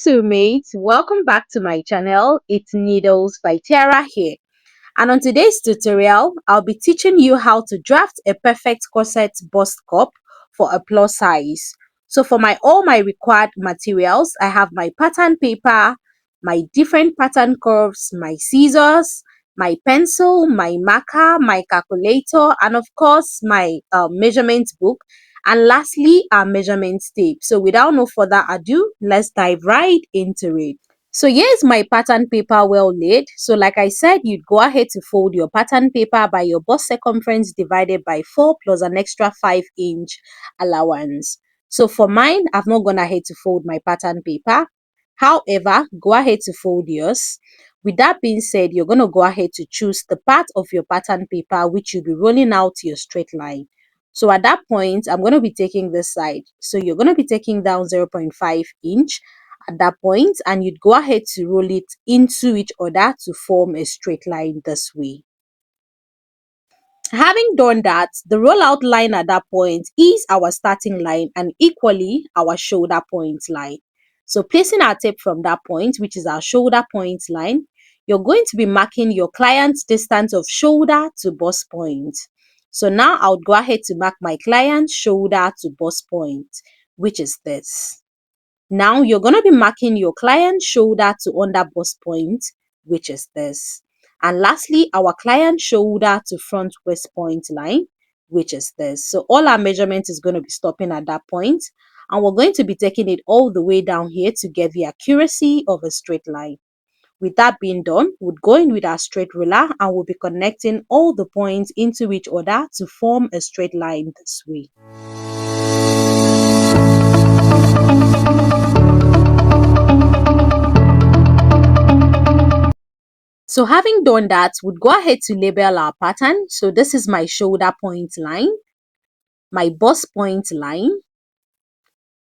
Mates, welcome back to my channel. It's Needles by Tiara here. And on today's tutorial, I'll be teaching you how to draft a perfect corset bust cup for a plus size. So for all my required materials, I have my pattern paper, my different pattern curves, my scissors, my pencil, my marker, my calculator, and of course my measurement book, and lastly our measurement tape. So without no further ado, let's dive right into it. So here's my pattern paper well laid. So like I said, you'd go ahead to fold your pattern paper by your bust circumference divided by 4 plus an extra 5-inch allowance. So for mine, I've not gone ahead to fold my pattern paper. However, go ahead to fold yours. With that being said, you're going to go ahead to choose the part of your pattern paper which you'll be rolling out your straight line. So at that point, I'm going to be taking this side. So you're going to be taking down 0.5 inch at that point, and you'd go ahead to roll it into each other to form a straight line this way. Having done that, the rollout line at that point is our starting line and equally our shoulder point line. So placing our tape from that point, which is our shoulder point line, you're going to be marking your client's distance of shoulder to bust point. So now I'll go ahead to mark my client's shoulder to bust point, which is this. Now you're going to be marking your client's shoulder to under bust point, which is this. And lastly, our client shoulder to front waist point line, which is this. So all our measurement is going to be stopping at that point, and we're going to be taking it all the way down here to get the accuracy of a straight line. With that being done, we'll go in with our straight ruler and we'll be connecting all the points into each other to form a straight line this way. So having done that, we'd go ahead to label our pattern. So this is my shoulder point line, my bust point line,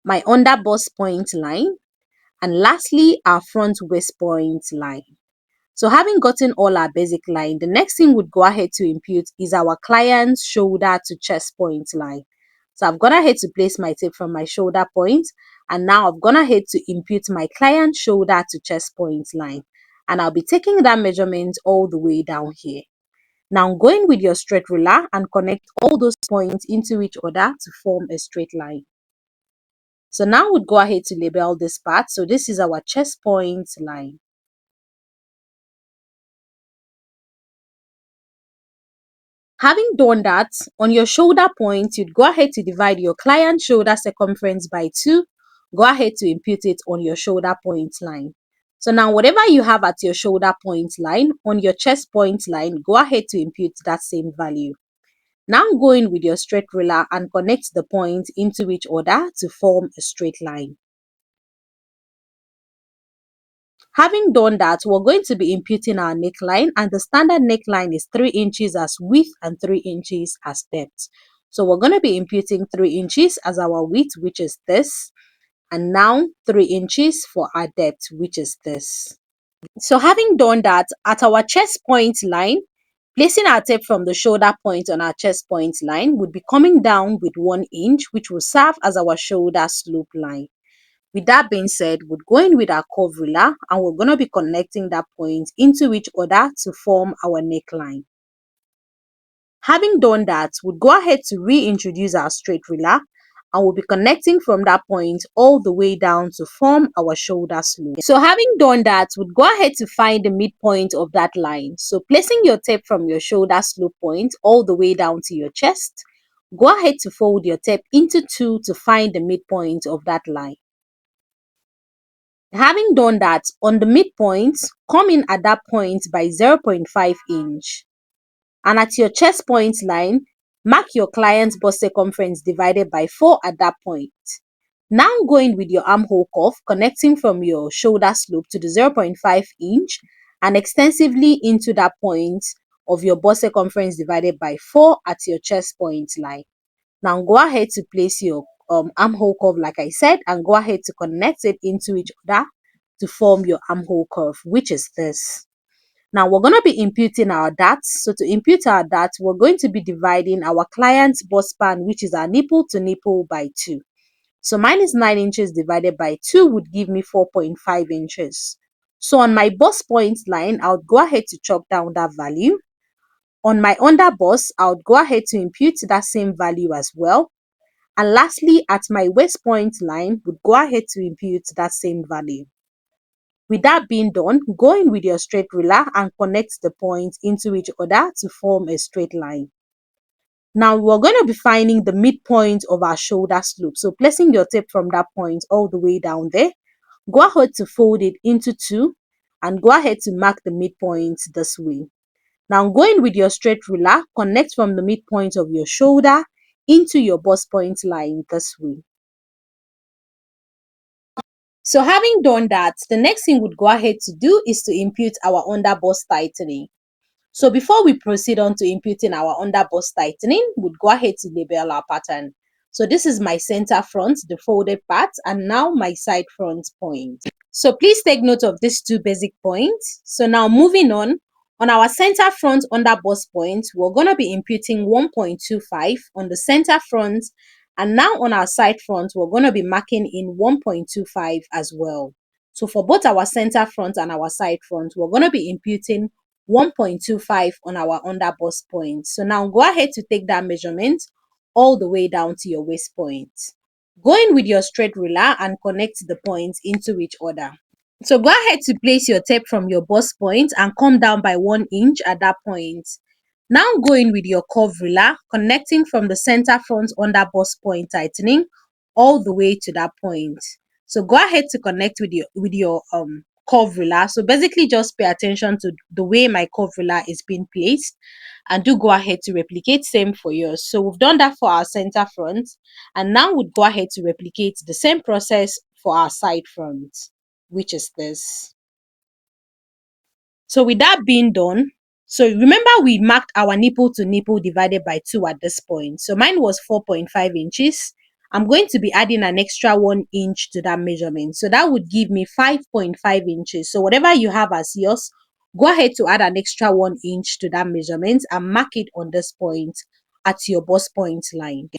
my under bust point line, and lastly, our front waist point line. So having gotten all our basic line, the next thing we'd go ahead to impute is our client's shoulder to chest point line. So I've gone ahead to place my tape from my shoulder point, and now I've gone ahead to impute my client's shoulder to chest point line. And I'll be taking that measurement all the way down here. Now go in with your straight ruler and connect all those points into each other to form a straight line. So now we'll go ahead to label this part. So this is our chest point line. Having done that, on your shoulder point, you'd go ahead to divide your client's shoulder circumference by 2. Go ahead to impute it on your shoulder point line. So now whatever you have at your shoulder point line, on your chest point line, go ahead to impute that same value. Now go in with your straight ruler and connect the points into each other to form a straight line. Having done that, we're going to be imputing our neckline, and the standard neckline is 3 inches as width and 3 inches as depth. So we're going to be imputing 3 inches as our width, which is this, and now 3 inches for our depth, which is this. So having done that, at our chest point line, placing our tape from the shoulder point on our chest point line would be coming down with 1 inch, which will serve as our shoulder slope line. With that being said, we're going with our curve ruler and we're going to be connecting that point into each other to form our neckline. Having done that, we'll go ahead to reintroduce our straight ruler and we'll be connecting from that point all the way down to form our shoulder slope. So having done that, we'll go ahead to find the midpoint of that line. So placing your tape from your shoulder slope point all the way down to your chest, go ahead to fold your tape into 2 to find the midpoint of that line. Having done that, on the midpoint, come in at that point by 0.5 inch. And at your chest point line, mark your client's bust circumference divided by 4 at that point. Now go in with your armhole curve, connecting from your shoulder slope to the 0.5 inch and extensively into that point of your bust circumference divided by 4 at your chest point line. Now go ahead to place your armhole curve like I said, and go ahead to connect it into each other to form your armhole curve, which is this. Now we're going to be imputing our darts. So to impute our darts, we're going to be dividing our client's bust span, which is our nipple to nipple, by 2. So mine is 9 inches divided by 2 would give me 4.5 inches. So on my bust point line, I would go ahead to chalk down that value. On my under bust, I would go ahead to impute that same value as well. And lastly, at my waist point line, would go ahead to impute that same value. With that being done, go in with your straight ruler and connect the points into each other to form a straight line. Now we're going to be finding the midpoint of our shoulder slope. So placing your tape from that point all the way down there, go ahead to fold it into two and go ahead to mark the midpoint this way. Now go in with your straight ruler, connect from the midpoint of your shoulder into your bust point line this way. So having done that, the next thing we'd go ahead to do is to impute our under bust tightening. So before we proceed on to imputing our under bust tightening, we'd go ahead to label our pattern. So this is my center front, the folded part, and now my side front point. So please take note of these two basic points. So now moving on our center front under bust point, we're going to be imputing 1.25 on the center front, and now on our side front, we're going to be marking in 1.25 as well. So for both our center front and our side front, we're going to be imputing 1.25 on our under bust point. So now go ahead to take that measurement all the way down to your waist point. Go in with your straight ruler and connect the points into each other. So go ahead to place your tape from your bust point and come down by 1 inch at that point. Now go in with your curve ruler, connecting from the center front under bust point tightening all the way to that point. So go ahead to connect with your curve ruler. So basically just pay attention to the way my curve ruler is being placed, and do go ahead to replicate same for yours. So we've done that for our center front, and now we'd go ahead to replicate the same process for our side front, which is this. So with that being done, so remember we marked our nipple to nipple divided by 2 at this point. So mine was 4.5 inches. I'm going to be adding an extra 1 inch to that measurement. So that would give me 5.5 inches. So whatever you have as yours, go ahead to add an extra 1 inch to that measurement and mark it on this point at your bust point line.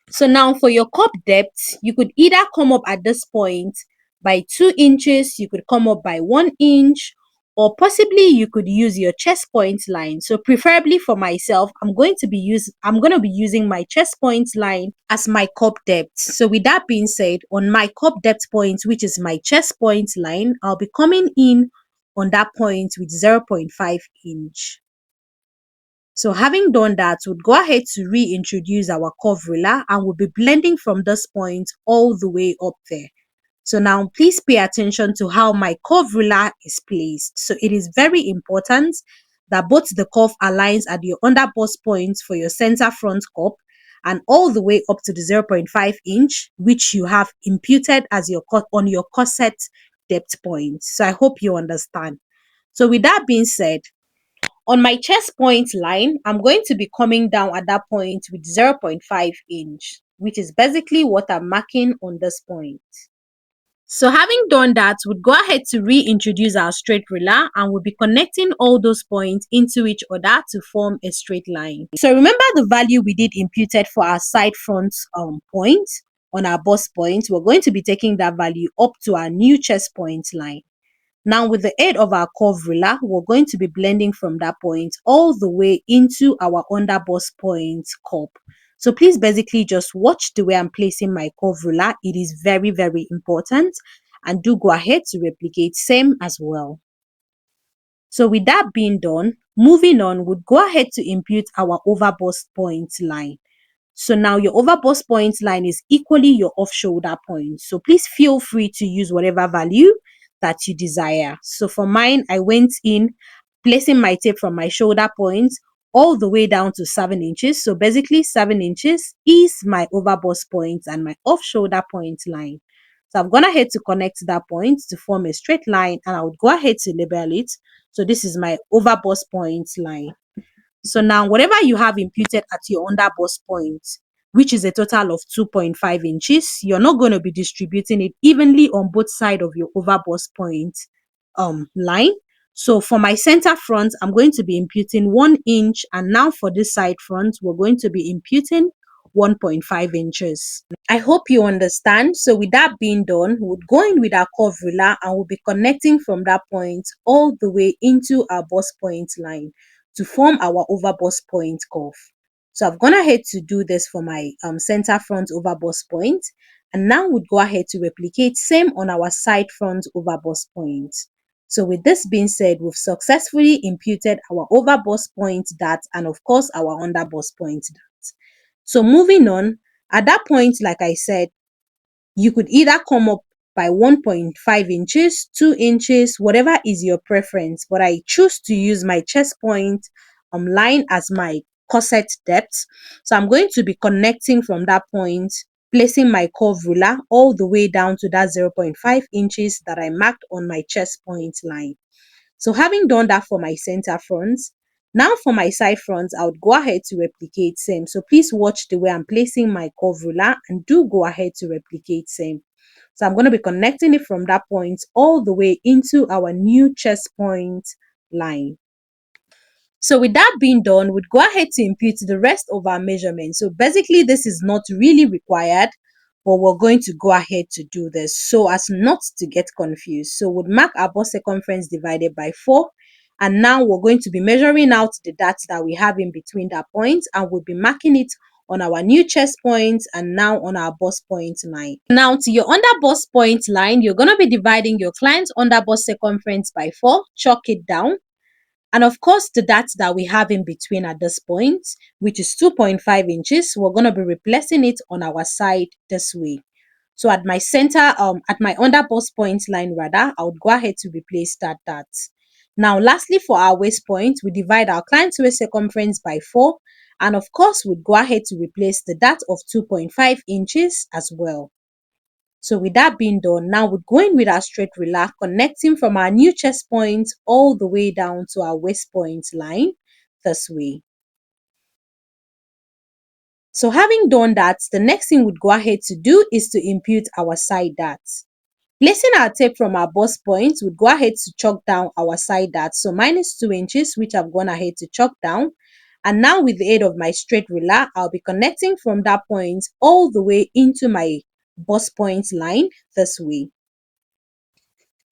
So now for your cup depth, you could either come up at this point by 2 inches, you could come up by 1 inch, or possibly you could use your chest point line. So preferably for myself, I'm going to be using my chest point line as my cup depth. So with that being said, on my cup depth point, which is my chest point line, I'll be coming in on that point with 0.5 inch. So having done that, we'll go ahead to reintroduce our curve ruler and we'll be blending from this point all the way up there. So now please pay attention to how my curve ruler is placed. So it is very important that both the curve aligns at your under bust point for your center front cup and all the way up to the 0.5 inch, which you have imputed as your cut on your corset depth point. So I hope you understand. So with that being said, on my chest point line, I'm going to be coming down at that point with 0.5 inch, which is basically what I'm marking on this point. So having done that, we'll go ahead to reintroduce our straight ruler and we'll be connecting all those points into each other to form a straight line. So remember the value we did imputed for our side front point on our bust point. We're going to be taking that value up to our new chest point line. Now with the aid of our curve ruler, we're going to be blending from that point all the way into our under bust point cup. So please basically just watch the way I'm placing my curve ruler. It is very, very important, and do go ahead to replicate same as well. So with that being done, moving on, we'll go ahead to impute our overbust point line. So now your overbust point line is equally your off shoulder point. So please feel free to use whatever value that you desire. So for mine, I went in placing my tape from my shoulder point all the way down to 7 inches. So basically 7 inches is my overbust point and my off shoulder point line. So I've gone ahead to connect that point to form a straight line, and I would go ahead to label it. So this is my overbust point line. So now whatever you have imputed at your under bust point, which is a total of 2.5 inches, you're not going to be distributing it evenly on both sides of your overbust point line. So for my center front, I'm going to be imputing 1 inch, and now for this side front, we're going to be imputing 1.5 inches. I hope you understand. So with that being done, we'll go in with our curve ruler and we'll be connecting from that point all the way into our bust point line to form our overbust point curve. So I've gone ahead to do this for my center front overbust point, and now we'll go ahead to replicate same on our side front overbust point. So with this being said, we've successfully imputed our overbust point dart and of course our underbust point dart. So moving on, at that point, like I said, you could either come up by 1.5 inches, 2 inches, whatever is your preference. But I choose to use my chest point line as my corset depth. So I'm going to be connecting from that point, placing my curve ruler all the way down to that 0.5 inches that I marked on my chest point line. So having done that for my center fronts, now for my side fronts, I would go ahead to replicate same. So please watch the way I'm placing my curve ruler and do go ahead to replicate same. So I'm going to be connecting it from that point all the way into our new chest point line. So with that being done, we'd go ahead to impute the rest of our measurements. So basically, this is not really required, but we're going to go ahead to do this so as not to get confused. So we'd mark our bust circumference divided by 4. And now we're going to be measuring out the dots that we have in between that point, and we'll be marking it on our new chest point and now on our bust point line. Now to your under bust point line, you're going to be dividing your client's under bust circumference by 4, chalk it down. And of course, the dots that we have in between at this point, which is 2.5 inches, we're going to be replacing it on our side this way. So at my center, at my under bust point line rather, I would go ahead to replace that dot. Now, lastly, for our waist point, we divide our client's waist circumference by 4. And of course, we'd go ahead to replace the dot of 2.5 inches as well. So with that being done, now we're going with our straight ruler, connecting from our new chest point all the way down to our waist point line this way. So having done that, the next thing we'd go ahead to do is to impute our side darts. Placing our tape from our bust point, we'd go ahead to chalk down our side darts. So minus 2 inches, which I've gone ahead to chalk down. And now with the aid of my straight ruler, I'll be connecting from that point all the way into my bust point line this way.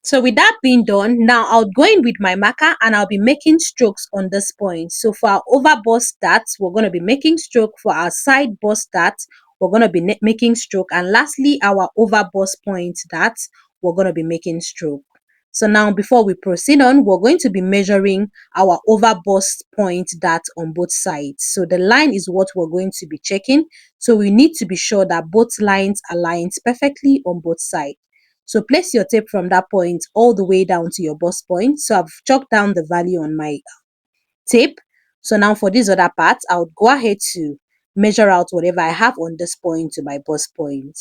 So with that being done, now I'll go in with my marker and I'll be making strokes on this point. So for our overbust darts, we're going to be making stroke. For our side bust darts, we're going to be making stroke. And lastly, our overbust point darts, we're going to be making stroke. So now before we proceed on, we're going to be measuring our overbust point dart on both sides. So the line is what we're going to be checking. So we need to be sure that both lines align perfectly on both sides. So place your tape from that point all the way down to your bust point. So I've chalked down the value on my tape. So now for these other parts, I would go ahead to measure out whatever I have on this point to my bust point.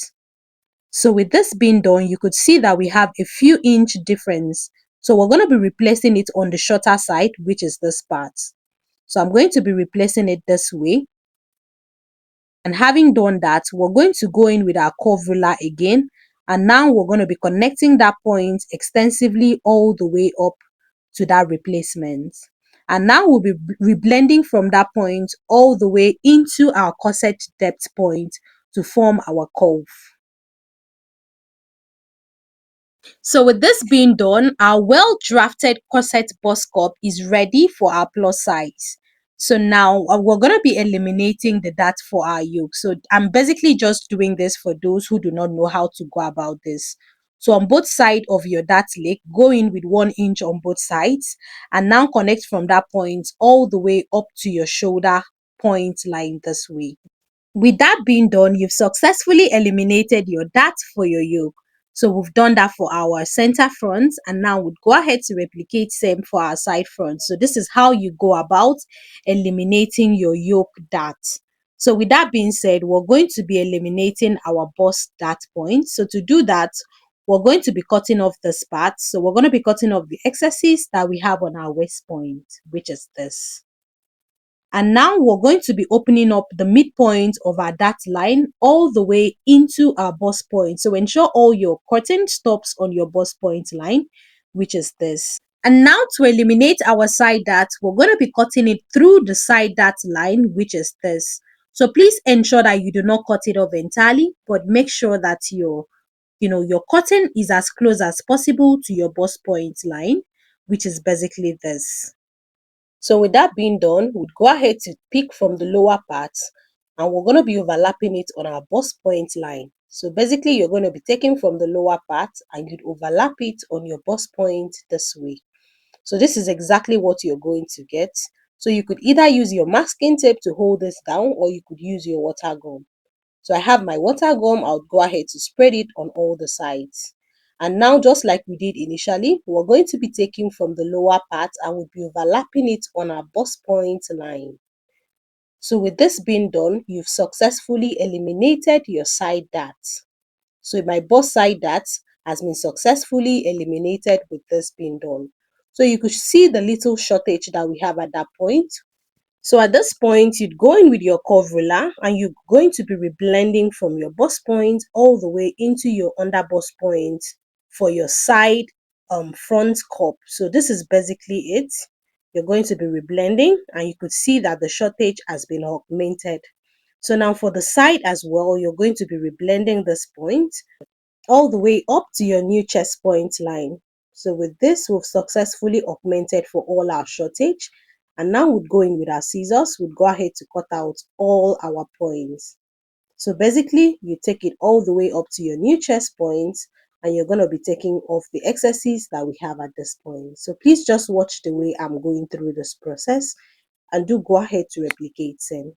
So with this being done, you could see that we have a few inch difference. So we're going to be replacing it on the shorter side, which is this part. So I'm going to be replacing it this way. And having done that, we're going to go in with our curve ruler again. And now we're going to be connecting that point extensively all the way up to that replacement. And now we'll be reblending from that point all the way into our corset depth point to form our curve. So with this being done, our well-drafted corset bust cup is ready for our plus size. So now we're going to be eliminating the dart for our yoke. So I'm basically just doing this for those who do not know how to go about this. So on both sides of your dart leg, go in with 1 inch on both sides and now connect from that point all the way up to your shoulder point line this way. With that being done, you've successfully eliminated your dart for your yoke. So we've done that for our center front, and now we'll go ahead to replicate same for our side front. So this is how you go about eliminating your yoke dart. So with that being said, we're going to be eliminating our bust dart point. So to do that, we're going to be cutting off this part. So we're going to be cutting off the excesses that we have on our waist point, which is this. And now we're going to be opening up the midpoint of our dart line all the way into our bust point. So ensure all your cutting stops on your bust point line, which is this. And now to eliminate our side dart, we're going to be cutting it through the side dart line, which is this. So please ensure that you do not cut it off entirely, but make sure that your cutting is as close as possible to your bust point line, which is basically this. So with that being done, we'd go ahead to pick from the lower part, and we're going to be overlapping it on our bust point line. So basically you're going to be taking from the lower part and you'd overlap it on your bust point this way. So this is exactly what you're going to get. So you could either use your masking tape to hold this down, or you could use your water gum. So I have my water gum. I'll go ahead to spread it on all the sides. And now, just like we did initially, we're going to be taking from the lower part and we'll be overlapping it on our bust point line. So with this being done, you've successfully eliminated your side darts. So my bust side darts has been successfully eliminated with this being done. So you could see the little shortage that we have at that point. So at this point, you'd go in with your curve ruler and you're going to be reblending from your bust point all the way into your under bust point for your side front cup. So this is basically it. You're going to be reblending and you could see that the shortage has been augmented. So now for the side as well, you're going to be reblending this point all the way up to your new chest point line. So with this, we've successfully augmented for all our shortage. And now we'd go in with our scissors, we'd go ahead to cut out all our points. So basically, you take it all the way up to your new chest point, and you're going to be taking off the excesses that we have at this point. So please just watch the way I'm going through this process and do go ahead to replicate same.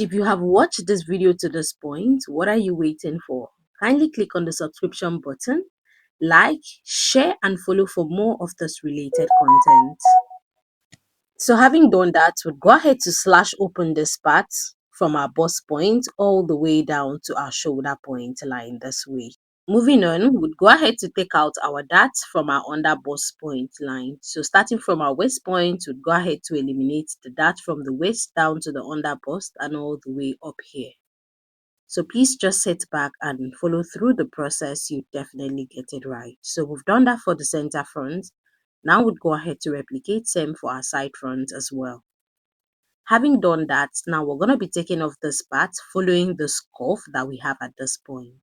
If you have watched this video to this point, what are you waiting for? Kindly click on the subscription button, like, share, and follow for more of this related content. So having done that, we'll go ahead to slash open this part from our bust point all the way down to our shoulder point line this way. Moving on, we'll go ahead to take out our darts from our under bust point line. So starting from our waist point, we'll go ahead to eliminate the dart from the waist down to the under bust and all the way up here. So please just sit back and follow through the process. You definitely get it right. So we've done that for the center front. Now we'll go ahead to replicate same for our side front as well. Having done that, now we're going to be taking off this part following the scuff that we have at this point.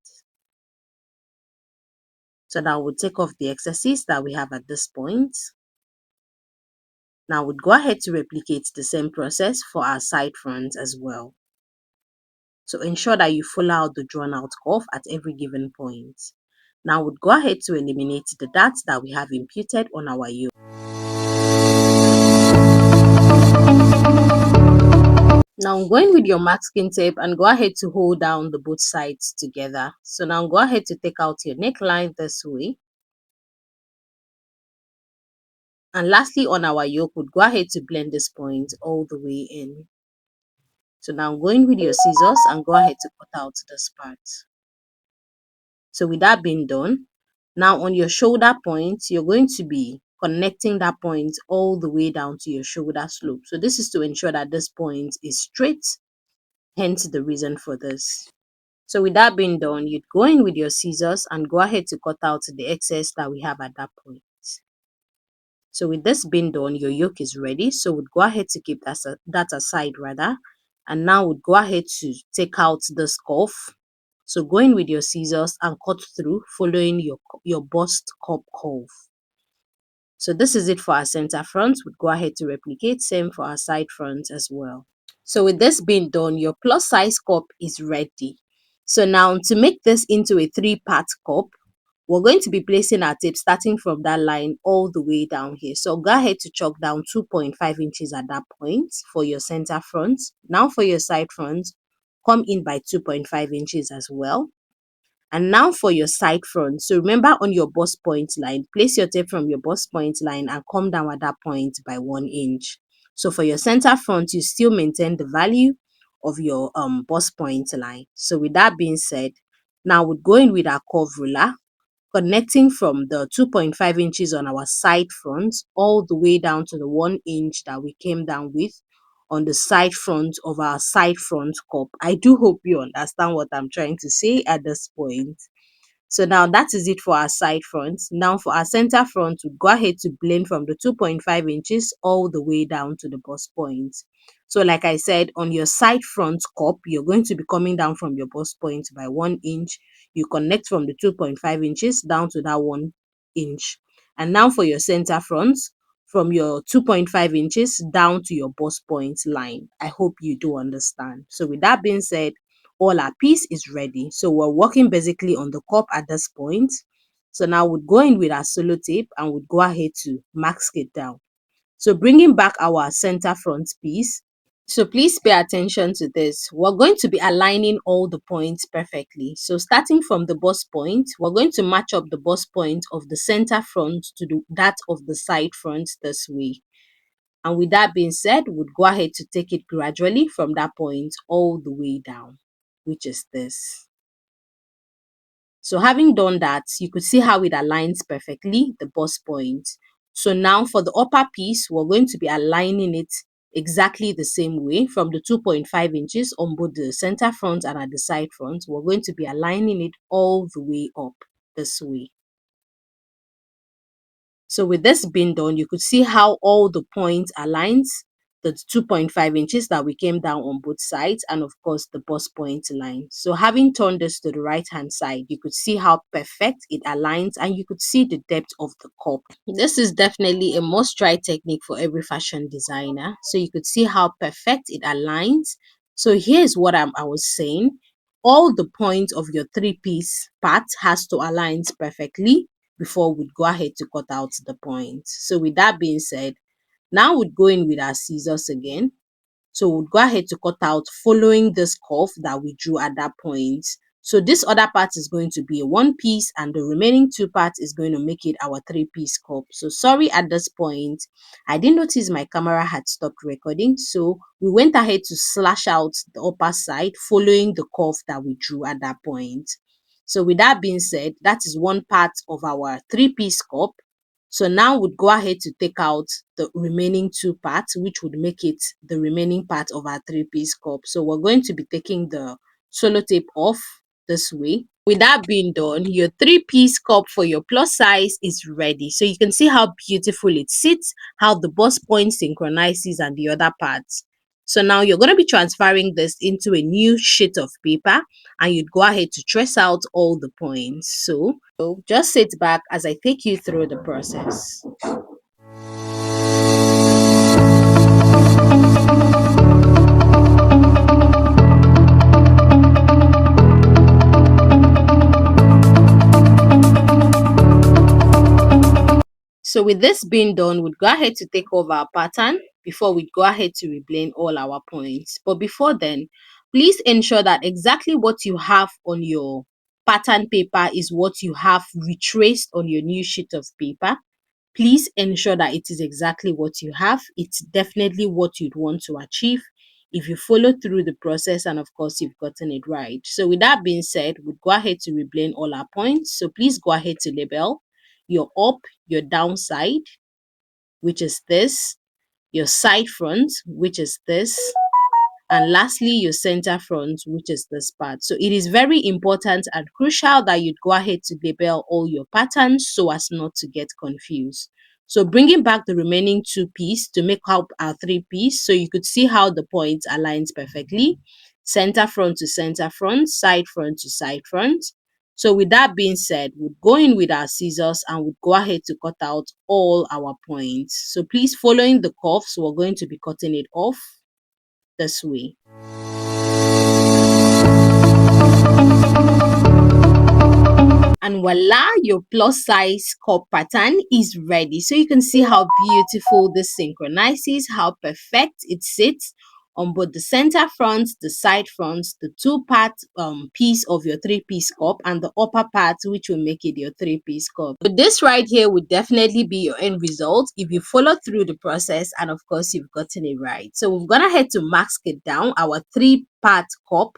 So now we'll take off the excesses that we have at this point. Now we'll go ahead to replicate the same process for our side front as well. So ensure that you follow out the drawn out curve at every given point. Now we'll go ahead to eliminate the darts that we have imputed on our yoke. Now go in with your masking tape and go ahead to hold down the both sides together. So now go ahead to take out your neckline this way. And lastly, on our yoke, we'll go ahead to blend this point all the way in. So now go in with your scissors and go ahead to cut out this part. So with that being done, now on your shoulder point, you're going to be connecting that point all the way down to your shoulder slope. So this is to ensure that this point is straight, hence the reason for this. So with that being done, you'd go in with your scissors and go ahead to cut out the excess that we have at that point. So with this being done, your yoke is ready. So we'd go ahead to keep that aside rather. And now we'd go ahead to take out the scuff. So go in with your scissors and cut through following your bust cup curve. So this is it for our center front. We'd go ahead to replicate same for our side front as well. So with this being done, your plus size cup is ready. So now to make this into a 3-part cup, we're going to be placing our tape starting from that line all the way down here. So go ahead to chalk down 2.5 inches at that point for your center front. Now for your side front, come in by 2.5 inches as well. And now for your side front. So remember on your bust point line, place your tape from your bust point line and come down at that point by 1 inch. So for your center front, you still maintain the value of your bust point line. So with that being said, now we're going with our curve ruler, connecting from the 2.5 inches on our side front all the way down to the 1 inch that we came down with on the side front of our side front cup. I do hope you understand what I'm trying to say at this point. So now that is it for our side front. Now for our center front, we'll go ahead to blend from the 2.5 inches all the way down to the bust point. So like I said, on your side front cup, you're going to be coming down from your bust point by 1 inch. You connect from the 2.5 inches down to that 1 inch. And now for your center front, from your 2.5 inches down to your bust point line. I hope you do understand. So with that being said, all our piece is ready. So we're working basically on the cup at this point. So now we'll go in with our solo tape and we'll go ahead to mask it down. So bringing back our center front piece. So please pay attention to this. We're going to be aligning all the points perfectly. So starting from the bust point, we're going to match up the bust point of the center front to that of the side front this way. And with that being said, we'd go ahead to take it gradually from that point all the way down, which is this. So having done that, you could see how it aligns perfectly, the bust point. So now for the upper piece, we're going to be aligning it exactly the same way from the 2.5 inches on both the center front and at the side front. We're going to be aligning it all the way up this way. So with this being done, you could see how all the points aligns, the 2.5 inches that we came down on both sides, and of course the bust point line. So having turned this to the right hand side, you could see how perfect it aligns and you could see the depth of the cup. This is definitely a must try technique for every fashion designer. So you could see how perfect it aligns. So here's what I was saying. All the points of your three-piece part has to align perfectly before we'd go ahead to cut out the point. So with that being said, now we'd go in with our scissors again. So we'll go ahead to cut out following this curve that we drew at that point. So this other part is going to be a one piece and the remaining two parts is going to make it our three-piece cup. So sorry at this point, I didn't notice my camera had stopped recording. So we went ahead to slash out the upper side following the curve that we drew at that point. So with that being said, that is one part of our three-piece cup. So now we'd go ahead to take out the remaining two parts, which would make it the remaining part of our three-piece cup. So we're going to be taking the solo tape off this way. With that being done, your three-piece cup for your plus size is ready. So you can see how beautiful it sits, how the bust point synchronizes and the other parts. So now you're going to be transferring this into a new sheet of paper and you'd go ahead to trace out all the points. So just sit back as I take you through the process. So with this being done, we'd go ahead to take over our pattern before we go ahead to reblend all our points. But before then, please ensure that exactly what you have on your pattern paper is what you have retraced on your new sheet of paper. Please ensure that it is exactly what you have. It's definitely what you'd want to achieve if you follow through the process and of course you've gotten it right. So with that being said, we'll go ahead to reblend all our points. So please go ahead to label your up, your downside, which is this, your side front, which is this, and lastly your center front, which is this part. So it is very important and crucial that you go ahead to label all your patterns so as not to get confused. So bringing back the remaining two pieces to make up our three piece, so you could see how the points aligns perfectly, center front to center front, side front to side front. So with that being said, we'll go in with our scissors and we'll go ahead to cut out all our points. So please, following the curves, we're going to be cutting it off this way. And voila, your plus size cup pattern is ready. So you can see how beautiful this synchronizes, how perfect it sits on both the center front, the side front, the two-part piece of your three-piece cup, and the upper part, which will make it your three-piece cup. So this right here would definitely be your end result if you follow through the process and of course you've gotten it right. So we've gone ahead to mask it down, our three-part cup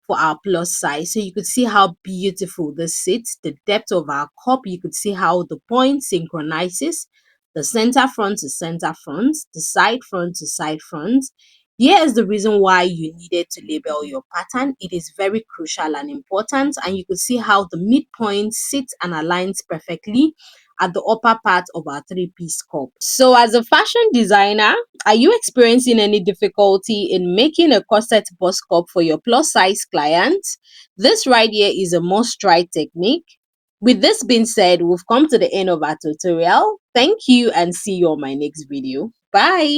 for our plus size. So you could see how beautiful this sits, the depth of our cup. You could see how the point synchronizes, the center front to center front, the side front to side front. Here is the reason why you needed to label your pattern. It is very crucial and important, and you could see how the midpoint sits and aligns perfectly at the upper part of our three-piece cup. So as a fashion designer, are you experiencing any difficulty in making a corset bust cup for your plus size clients? This right here is a must-try technique. With this being said, we've come to the end of our tutorial. Thank you and see you on my next video. Bye.